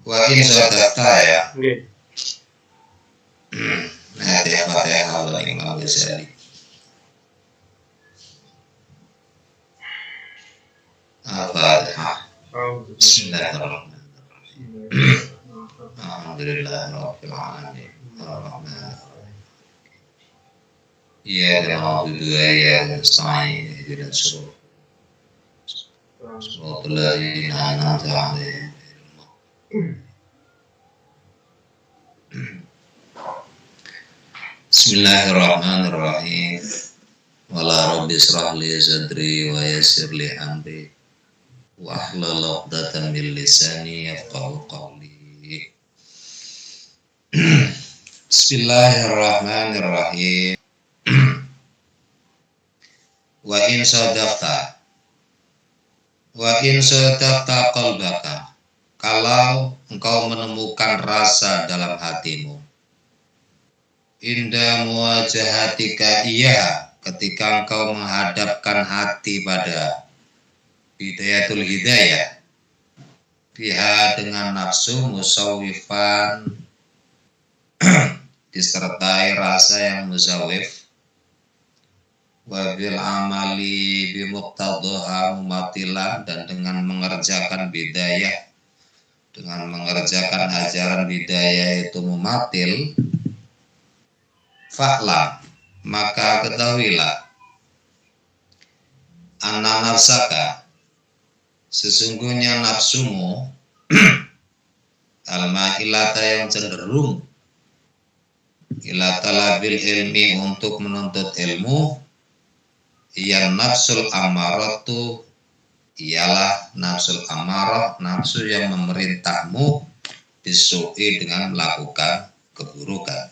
Wa in sadaqta ya. Nggih. Nah, Fatihah Allah Imam Ghazali. Al-Fatihah. Bismillahirrahmanirrahim. Alhamdulillahirabbil alamin. Ar-Rahmanir-Rahim. Iyyaka na'budu wa iyyaka nasta'in. Ihdinas siratal ladzina an'amta 'alaihim. Bismillahirrahmanirrahim. Wala rabbi israh li sadri wa yassir li amri wahlul 'uqdatam min lisani yafqahu qawli. Bismillahirrahmanirrahim. Wa in sadaqta qalbaka, kalau engkau menemukan rasa dalam hatimu, inda muwajahatika iya, ketika engkau menghadapkan hati pada bidayatul hidayah, biha dengan nafsu musawifan disertai rasa yang musawif, wabil amali bimuqtadhaha mumatilan, dan dengan mengerjakan bidayah, dengan mengerjakan ajaran bidayah itu mumatil, fa'lam, maka ketahuilah, anna nafsaka, sesungguhnya nafsumu, al-ma'ilata yang cenderung ila talabil ilmi, untuk menuntut ilmu, ia nafsul amaratu, ialah nafsul amarah, nafsu yang memerintahmu bisu'i, dengan melakukan keburukan.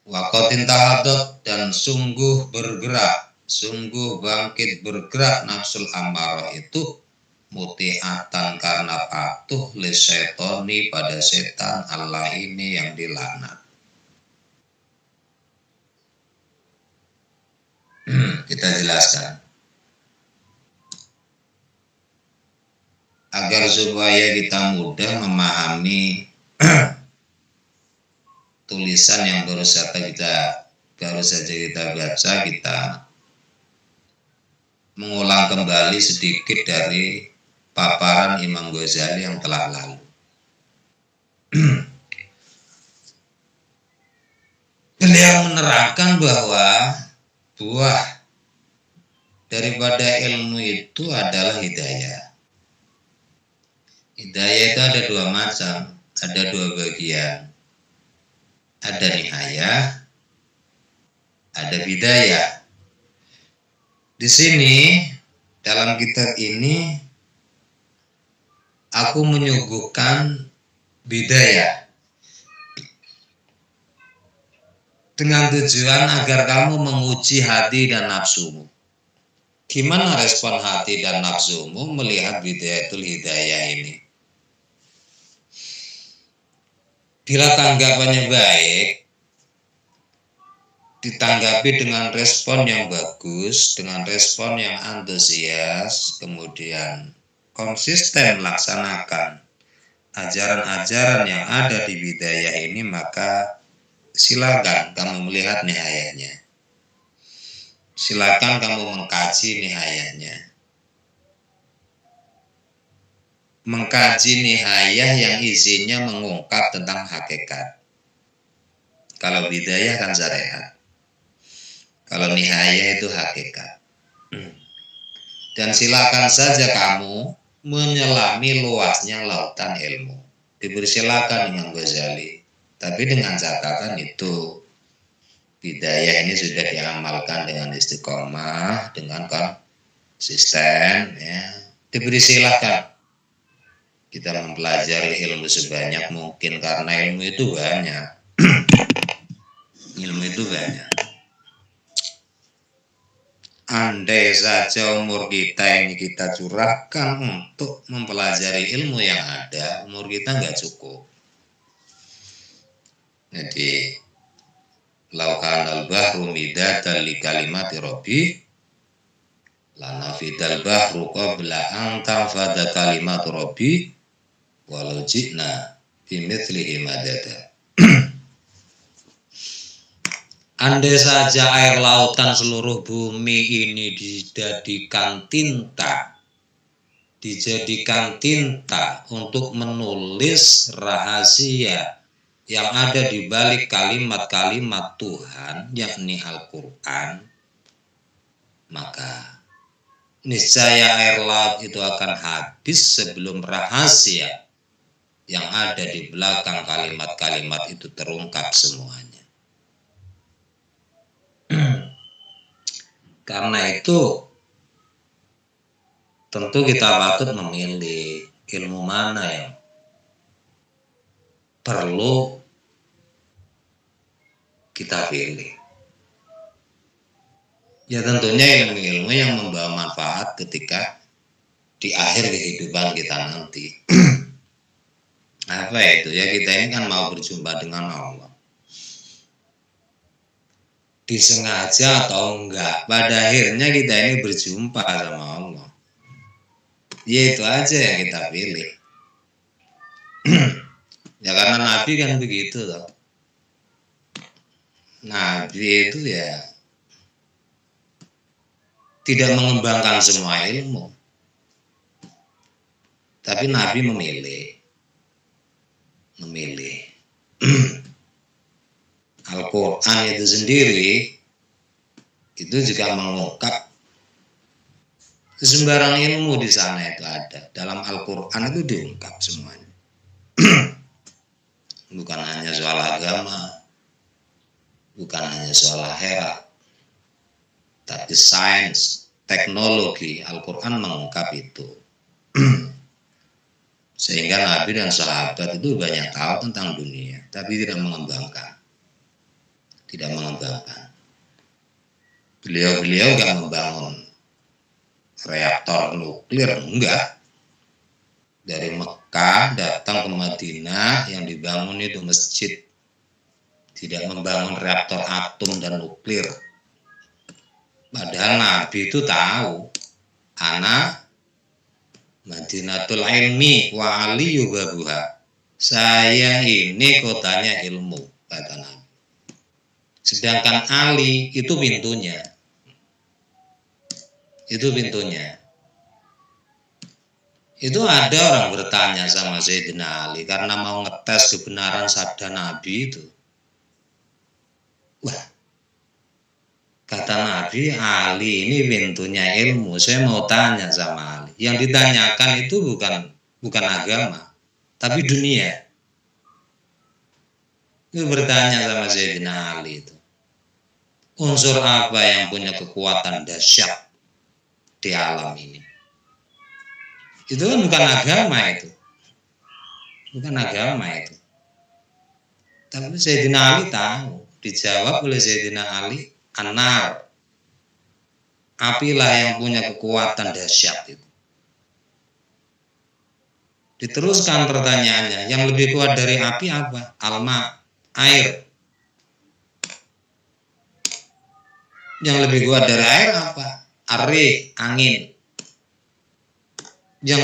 Waqatin tahadat, dan sungguh bergerak, sungguh bangkit bergerak nafsul amarah itu, muti'atan, karena patuh li syaitoni, pada setan Allah ini yang dilaknat. Kita jelaskan agar supaya kita mudah memahami tulisan yang baru saja kita baca. Kita mengulang kembali sedikit dari paparan Imam Ghazali yang telah lalu. Beliau menerangkan bahwa buah daripada ilmu itu adalah hidayah. Hidayah itu ada dua macam, ada dua bagian. Ada nihayah, ada bidayah. Di sini dalam kitab ini aku menyuguhkan bidayah dengan tujuan agar kamu menguji hati dan nafsumu. Gimana respon hati dan nafsumu melihat bidayatul hidayah ini? Bila tanggapannya baik, ditanggapi dengan respon yang bagus, dengan respon yang antusias, kemudian konsisten melaksanakan ajaran-ajaran yang ada di bidayah ini, maka silakan kamu melihat nihayahnya. Silakan kamu mengkaji nihayahnya. Mengkaji nihayah yang isinya mengungkap tentang hakikat. Kalau bidayah kan syariat, kalau nihayah itu hakikat. Dan silakan saja kamu menyelami luasnya lautan ilmu. Dipersilakan Imam Ghazali, tapi dengan catatan itu bidayah ini sudah diamalkan dengan istiqomah, dengan konsisten, ya. Diberi silakan kita mempelajari ilmu sebanyak mungkin, karena ilmu itu banyak. Ilmu itu banyak. Andai saja umur kita ini kita curahkan untuk mempelajari ilmu yang ada, umur kita nggak cukup. Jadi laukanal bahru midatan li kalimati rabbi lanafidal bahru qabla an tanfada kalimatu rabbi walau jina bimithlihi madada. Andai saja air lautan seluruh bumi ini dijadikan tinta untuk menulis rahasia yang ada di balik kalimat-kalimat Tuhan, yakni Al-Quran, maka niscaya air laut itu akan habis sebelum rahasia yang ada di belakang kalimat-kalimat itu terungkap semuanya. Karena itu tentu kita patut memilih ilmu mana yang perlu kita pilih. Ya tentunya ilmu-ilmu yang membawa manfaat ketika di akhir kehidupan kita nanti. Apa itu? Ya kita ini kan mau berjumpa dengan Allah. Disengaja atau enggak, pada akhirnya kita ini berjumpa sama Allah. Ya itu aja yang kita pilih. Ya karena Nabi kan begitu loh. Nabi itu ya tidak mengembangkan semua ilmu, tapi Nabi memilih Al-Quran itu sendiri itu juga mengungkap sembarang ilmu di sana itu ada. Dalam Al-Quran itu diungkap semuanya. Bukan hanya soal agama, bukan hanya soal akhirat, tapi sains, teknologi, Al-Quran mengungkap itu. Sehingga Nabi dan sahabat itu banyak tahu tentang dunia, tapi tidak mengembangkan. Beliau nggak membangun reaktor nuklir, enggak. Dari Mekah datang ke Madinah, yang dibangun itu masjid, tidak membangun reaktor atom dan nuklir. Padahal Nabi itu tahu, ana Madinatul ilmi wa aliyu babuha, saya ini kotanya ilmu, kata Nabi. Sedangkan Ali itu pintunya. Itu ada orang bertanya sama Sayyidina Ali karena mau ngetes kebenaran sabda Nabi itu. Wah, kata Nabi, Ali ini pintunya ilmu. Saya mau tanya sama Ali. Yang ditanyakan itu bukan agama, tapi dunia. Itu bertanya sama Sayyidina Ali itu. Unsur apa yang punya kekuatan dahsyat di alam ini? Itu kan bukan agama itu. Tapi Sayyidina Ali tahu. Dijawab oleh Sayyidina Ali, anar. Apilah yang punya kekuatan dahsyat itu. Diteruskan pertanyaannya, yang lebih kuat dari api apa? Alma, air. Yang lebih kuat dari air apa? Ari, angin. Yang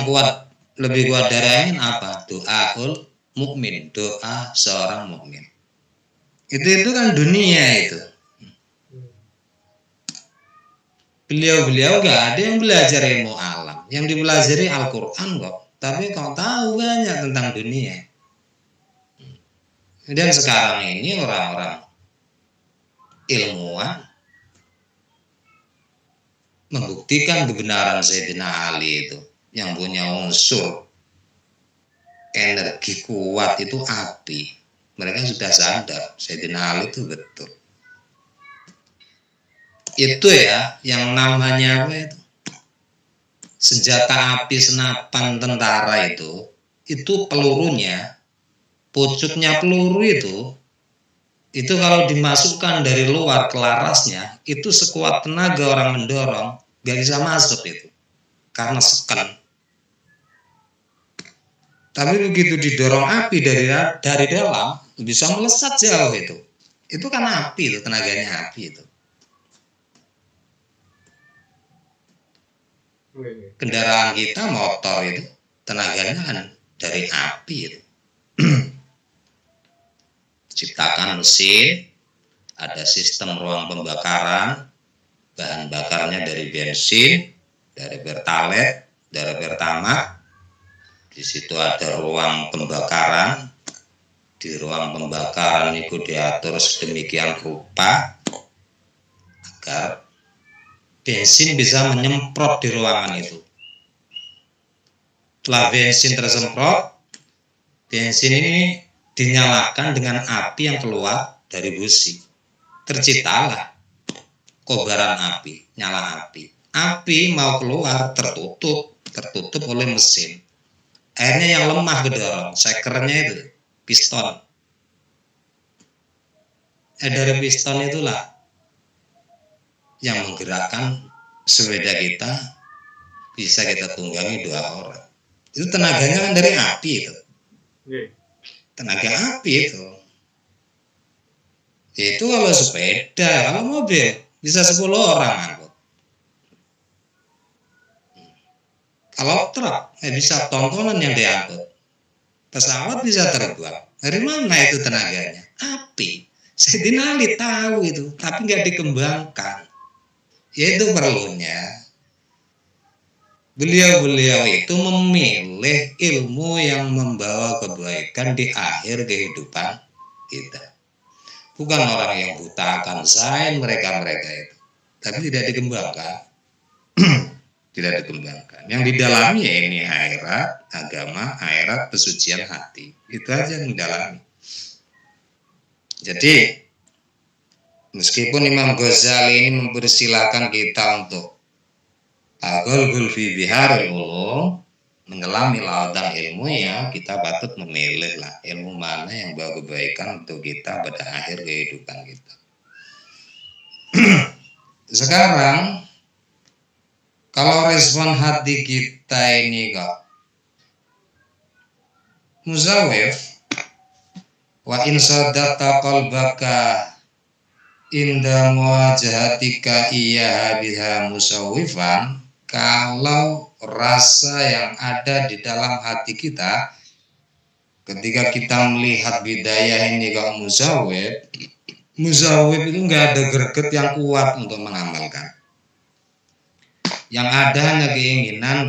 lebih kuat dari angin apa? Doaul mukmin, doa seorang mukmin. Itu kan dunia itu. Beliau gak ada yang belajar ilmu alam, yang dipelajari Al-Quran kok. Tapi kau tahu banyak tentang dunia. Dan sekarang ini orang-orang ilmuwan membuktikan kebenaran Sayyidina Ali itu, yang punya unsur energi kuat itu api. Mereka sudah sadar Sayyidina Ali itu betul. Itu ya yang namanya apa itu? Senjata api senapan tentara itu pelurunya, pucuknya peluru itu kalau dimasukkan dari luar ke larasnya, itu sekuat tenaga orang mendorong, gak bisa masuk itu, karena sekan. Tapi begitu didorong api dari dalam, bisa melesat jauh itu. Itu kan api itu, tenaganya api itu. Kendaraan kita motor itu tenaganya kan dari api itu. Ciptakan mesin, ada sistem ruang pembakaran, bahan bakarnya dari bensin, dari pertalite, dari pertamax. Di situ ada ruang pembakaran. Di ruang pembakaran itu diatur sedemikian rupa agar bensin bisa menyemprot di ruangan itu. Setelah bensin tersemprot, bensin ini dinyalakan dengan api yang keluar dari busi. Terciptalah kobaran api, nyala api. Api mau keluar tertutup oleh mesin. Airnya yang lemah kedorong, sekernya itu piston. Dari piston itulah yang menggerakkan sepeda kita, bisa kita tunggangi 2 orang. Itu tenaganya kan dari api itu. Tenaga api itu. Itu kalau sepeda, kalau mobil bisa 10 orang angkut. Kalau truk bisa tontonan yang diangkut. Pesawat bisa terbang. Dari mana itu tenaganya? Api. Sayyidina Ali tahu itu, tapi nggak dikembangkan. Yaitu perlunya beliau-beliau itu memilih ilmu yang membawa kebaikan di akhir kehidupan kita. Bukan orang yang buta akan sains mereka-mereka itu, tapi tidak dikembangkan. Tidak dikembangkan. Yang didalami ya ini akhirat, agama, akhirat, pesucian hati. Itu aja yang didalami. Jadi meskipun Imam Ghazali ini mempersilahkan kita untuk al-ghulghul fi biharil ulum, mengelami lautan ilmu, ya kita patut memilih lah ilmu mana yang bawa kebaikan untuk kita pada akhir kehidupan kita. Sekarang kalau respon hati kita ini kok muzawif, wa in sadaqta qalbaka inda muwajahatika iya biha musawifan, kalau rasa yang ada di dalam hati kita ketika kita melihat bidayah ini kok muzawif itu nggak ada greget yang kuat untuk mengamalkan. Yang ada hanya keinginan,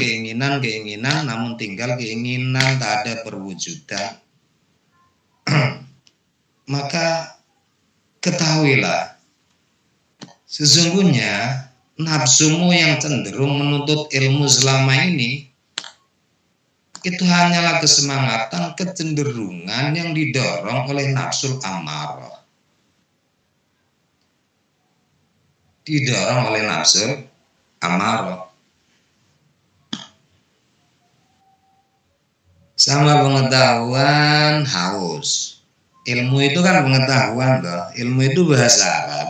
namun tinggal keinginan, tak ada perwujudan. Maka ketahuilah, sesungguhnya nafsumu yang cenderung menuntut ilmu selama ini itu hanyalah kesemangatan, kecenderungan yang didorong oleh nafsul amarah. Didorong oleh nafsul amarah. Sama pengetahuan haus. Ilmu itu kan pengetahuan toh. Ilmu itu bahasa Arab.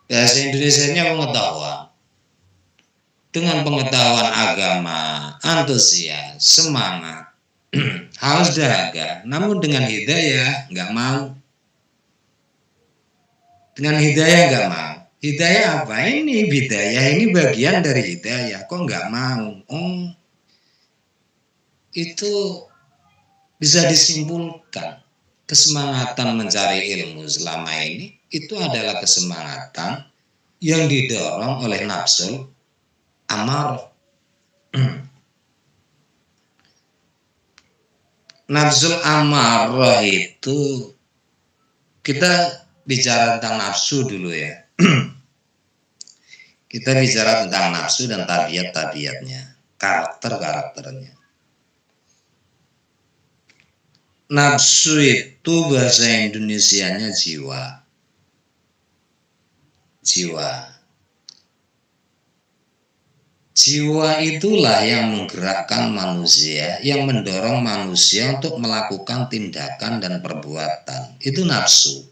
Bahasa Indonesianya pengetahuan. Dengan pengetahuan agama, antusias, semangat, haus dahaga. Namun dengan hidayah nggak mau. Dengan hidayah nggak mau. Hidayah apa ini? Hidayah ini bagian dari hidayah. Kok nggak mau? Oh, itu bisa disimpulkan kesemangatan mencari ilmu selama ini itu adalah kesemangatan yang didorong oleh nafsu amar. Nafsu amarah itu, kita bicara tentang nafsu dulu ya. Kita bicara tentang nafsu dan tabiat-tabiatnya, karakter-karakternya. Nafsu itu bahasa Indonesianya jiwa. Jiwa itulah yang menggerakkan manusia, yang mendorong manusia untuk melakukan tindakan dan perbuatan. Itu nafsu.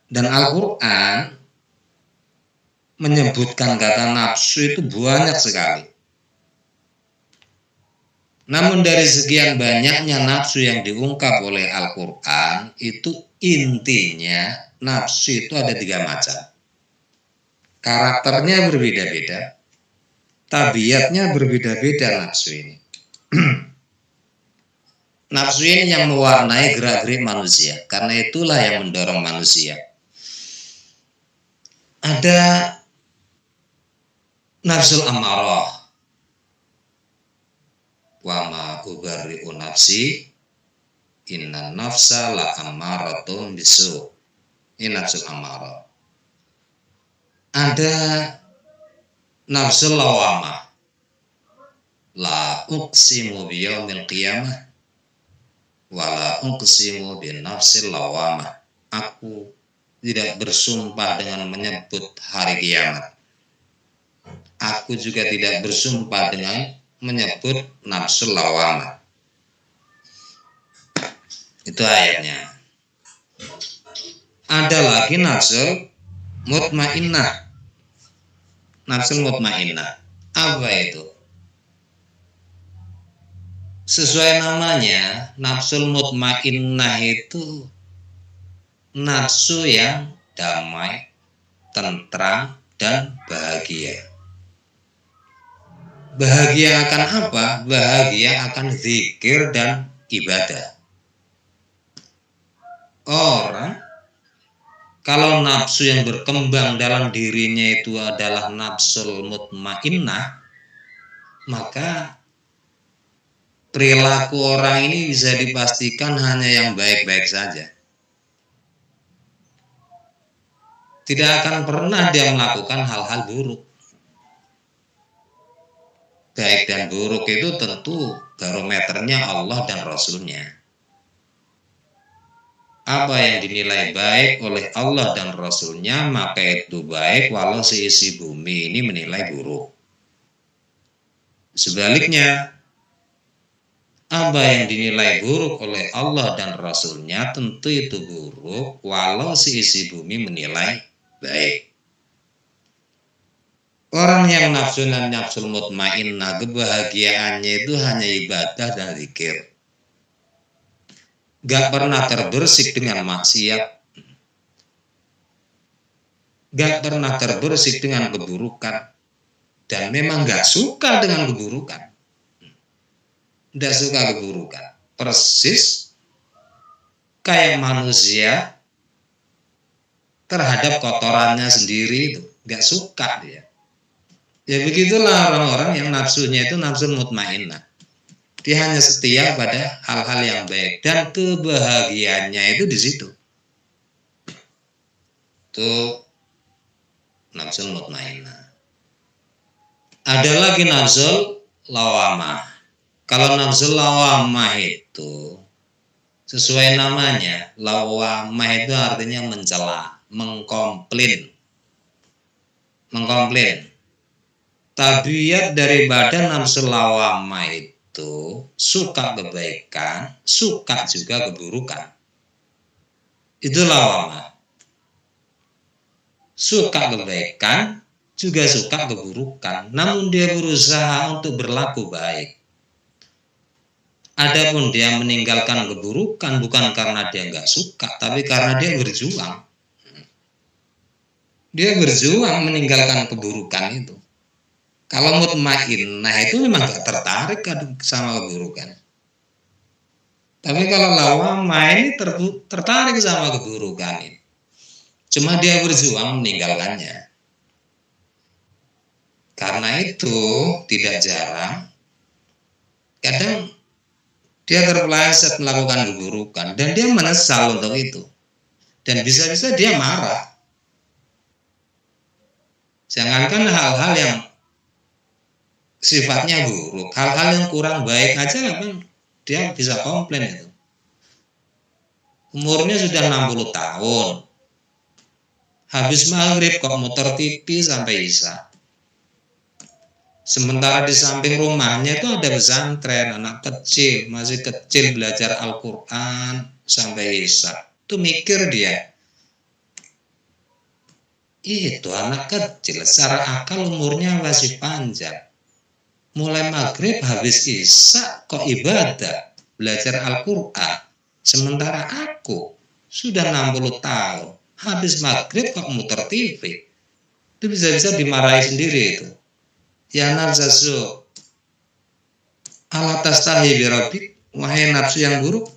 Dan Al-Quran menyebutkan kata nafsu itu banyak sekali. Namun dari sekian banyaknya nafsu yang diungkap oleh Al-Quran, itu intinya nafsu itu ada 3 macam. Karakternya berbeda-beda. tabiatnya berbeda-beda nafsu ini. Nafsu ini yang mewarnai gerak-gerik manusia, karena itulah yang mendorong manusia. Ada nafsul amarah, wa ma ubarri'u nafsi inna nafsa la ammaratun bisu. Ini nafsul amarah. Ada nafsul lawamah, la uqsimu biyaumil qiyamah wala uqsimu bin nafsil lawamah. Aku tidak bersumpah dengan menyebut hari kiamat. Aku juga tidak bersumpah dengan menyebut nafsul lawamah. Itu ayatnya. Ada lagi nafsul mutmainnah. Nafsul mutmainnah. Apa itu? Sesuai namanya, nafsul mutmainnah itu nafsu yang damai, tentram, dan bahagia. Bahagia akan apa? Bahagia akan zikir dan ibadah. Orang kalau nafsu yang berkembang dalam dirinya itu adalah nafsul mutmainnah, maka perilaku orang ini bisa dipastikan hanya yang baik-baik saja. Tidak akan pernah dia melakukan hal-hal buruk. Baik dan buruk itu tentu barometernya Allah dan Rasulnya. Apa yang dinilai baik oleh Allah dan Rasulnya, maka itu baik walau seisi bumi ini menilai buruk. Sebaliknya, apa yang dinilai buruk oleh Allah dan Rasulnya tentu itu buruk walau seisi bumi menilai baik. Orang yang nafsu dan nafsul mutmainnah, kebahagiaannya itu hanya ibadah dan zikir. Gak pernah terbersih dengan maksiat, gak pernah terbersih dengan keburukan, dan memang gak suka dengan keburukan. Tidak suka keburukan, persis kayak manusia terhadap kotorannya sendiri itu, nggak suka dia. Ya begitulah orang-orang yang nafsunya itu nafsu mutmainnah. Dia hanya setia pada hal-hal yang baik dan kebahagiaannya itu di situ. Itu nafsu mutmainnah. Ada lagi nafsu lawamah. Kalau nafsu lawamah itu sesuai namanya, lawamah itu artinya mencela, mengkomplain. Tabiat daripada nafsu lawamah itu suka kebaikan, suka juga keburukan. Itu lawamah. Suka kebaikan, juga suka keburukan. Namun dia berusaha untuk berlaku baik. Adapun dia meninggalkan keburukan bukan karena dia nggak suka, tapi karena dia berjuang. Dia berjuang meninggalkan keburukan itu. Kalau mutmainnah itu memang nggak tertarik sama keburukan. Tapi kalau lawamah ini tertarik sama keburukan ini. Cuma dia berjuang meninggalkannya. Karena itu tidak jarang, kadang dia terpeleset melakukan keburukan dan dia menyesal untuk itu. Dan bisa-bisa dia marah. Jangankan hal-hal yang sifatnya buruk, hal-hal yang kurang baik aja kan dia bisa komplain itu. Umurnya sudah 60 tahun. Habis maghrib kok muter TV sampai isya. Sementara di samping rumahnya itu ada pesantren, anak kecil, masih kecil belajar Al-Quran sampai isya. Itu mikir dia, itu anak kecil, secara akal umurnya masih panjang. Mulai maghrib habis isya kok ibadah, belajar Al-Quran. Sementara aku sudah 60 tahun, habis maghrib kok muter TV. Itu bisa-bisa dimarahi sendiri itu. Ya nafsu, ala tastahi birabbik, wahai nafsu yang buruk,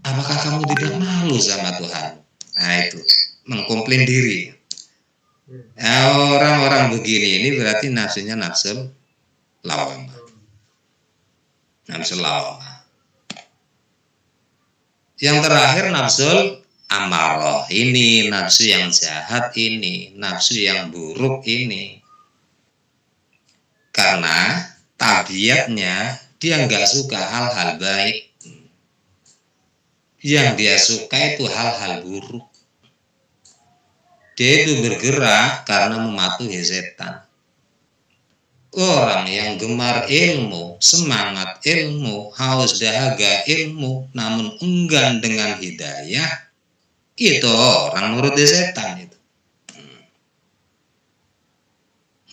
apakah kamu tidak malu sama Tuhan? Nah itu, mengkomplain diri. Orang-orang begini ini berarti nafsunya nafsu lawamah. Nafsu lawamah. Yang terakhir nafsu amarah, ini nafsu yang jahat, ini nafsu yang buruk ini. Karena tabiatnya dia nggak suka hal-hal baik. Yang dia suka itu hal-hal buruk. Dia itu bergerak karena mematuhi setan. Orang yang gemar ilmu, semangat ilmu, haus dahaga ilmu, namun enggan dengan hidayah, itu orang nuruti setan itu.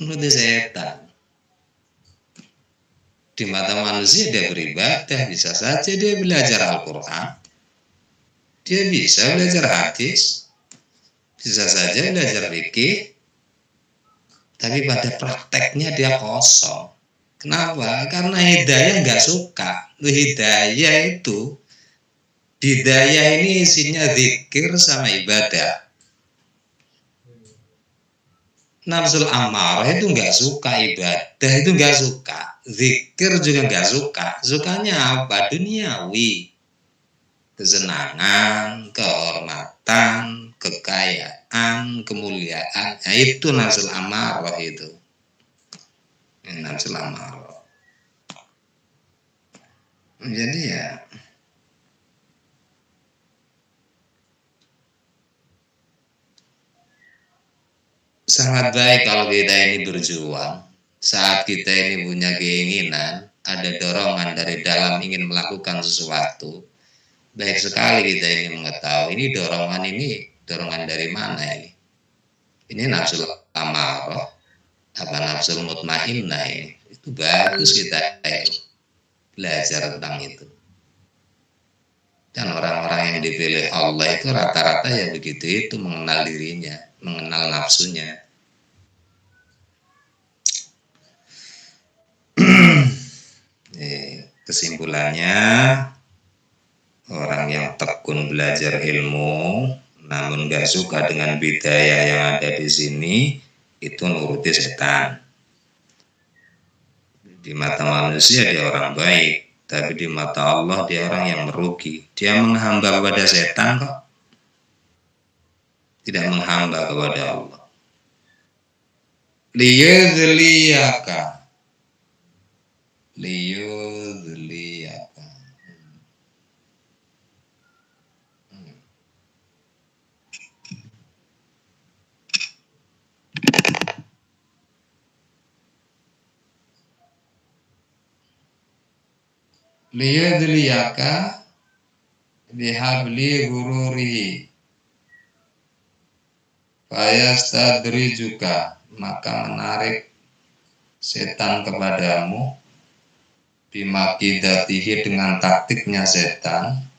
Nuruti setan. Di mata manusia dia beribadah, bisa saja dia belajar Al-Quran, dia bisa belajar hadis, bisa saja belajar fikih, tapi pada prakteknya dia kosong. Kenapa? Karena hidayah nggak suka. Hidayah ini isinya zikir sama ibadah. Nafsul amarah itu nggak suka ibadah, itu nggak suka. Zikir juga nggak suka. Sukanya apa? Duniawi. Kesenangan, kehormatan, kekayaan, kemuliaan. Nah, itu nafsul amarah itu. Nafsul amarah. Jadi ya sangat baik kalau kita ini berjuang. Saat kita ini punya keinginan, ada dorongan dari dalam ingin melakukan sesuatu. Baik sekali kita ini mengetahui ini dorongan dari mana ini. Ini nafsul amarah apa nafsul mutmainnah ini. Itu bagus kita belajar tentang itu. Dan orang-orang yang dipilih Allah itu rata-rata ya begitu itu, mengenal dirinya, mengenal nafsunya. Kesimpulannya, orang yang tekun belajar ilmu namun gak suka dengan bidayah yang ada di sini, itu nuruti setan. Di mata manusia dia orang baik, tapi di mata Allah dia orang yang merugi. Dia menghamba kepada setan kok, tidak menghamba kepada Allah. Liyudliyaka, liyudliyaka bihabli gururihi fayastadrijuka, maka menarik setan kepadamu, bimakidatihi, dengan taktiknya setan,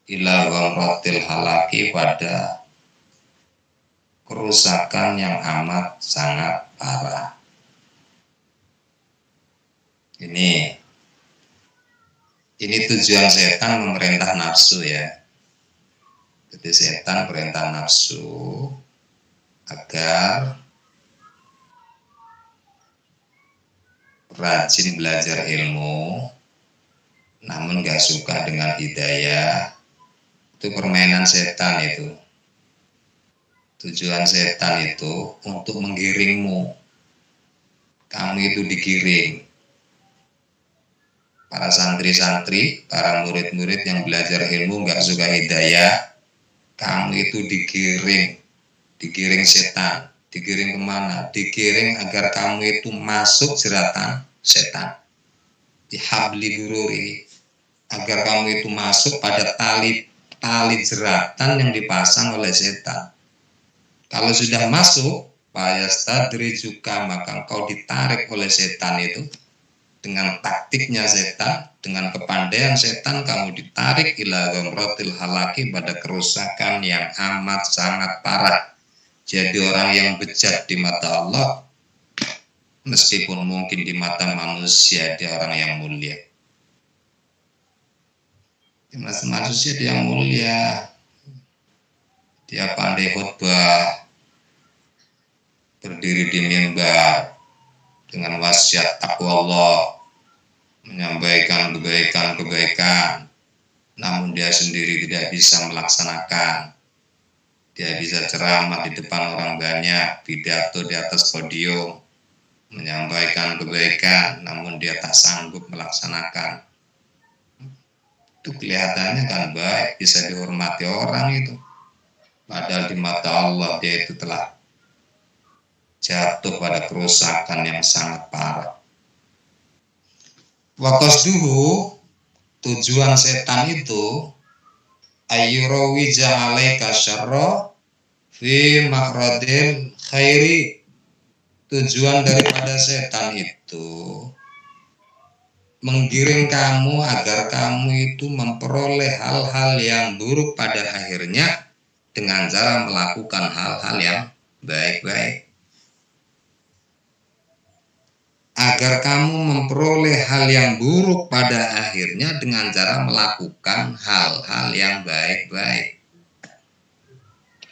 ila ghamratil halaki, pada kerusakan yang amat sangat parah. Ini tujuan setan memerintah nafsu ya. Jadi setan perintah nafsu agar rajin belajar ilmu namun gak suka dengan hidayah. Itu permainan setan itu. Tujuan setan itu untuk menggiringmu. Kamu itu digiring. Para santri-santri, para murid-murid yang belajar ilmu gak suka hidayah, kamu itu digiring setan. Digiring kemana? Digiring agar kamu itu masuk jeratan setan. Dihabli gururi, agar kamu itu masuk pada tali jeratan yang dipasang oleh setan. Kalau sudah masuk, fayastadrijuka, maka engkau ditarik oleh setan itu. Dengan taktiknya setan, dengan kepandaian setan, kamu ditarik ila ghamratil halaki, pada kerusakan yang amat sangat parah. Jadi orang yang bejat di mata Allah meskipun mungkin di mata manusia dia orang yang mulia. Di mata manusia dia mulia, dia pandai khutbah, berdiri di mimbar dengan wasiat takwa Allah, menyampaikan kebaikan-kebaikan, namun dia sendiri tidak bisa melaksanakan. Dia bisa ceramah di depan orang banyak, pidato di atas podium, menyampaikan kebaikan, namun dia tak sanggup melaksanakan. Itu kelihatannya kan baik, bisa dihormati orang itu. Padahal di mata Allah dia itu telah jatuh pada kerusakan yang sangat parah. Wa qasduhu, tujuan setan itu ayyurawija alaika syarra fi makradil khairi. Tujuan daripada setan itu menggiring kamu agar kamu itu memperoleh hal-hal yang buruk pada akhirnya dengan cara melakukan hal-hal yang baik-baik. Agar kamu memperoleh hal yang buruk pada akhirnya dengan cara melakukan hal-hal yang baik-baik.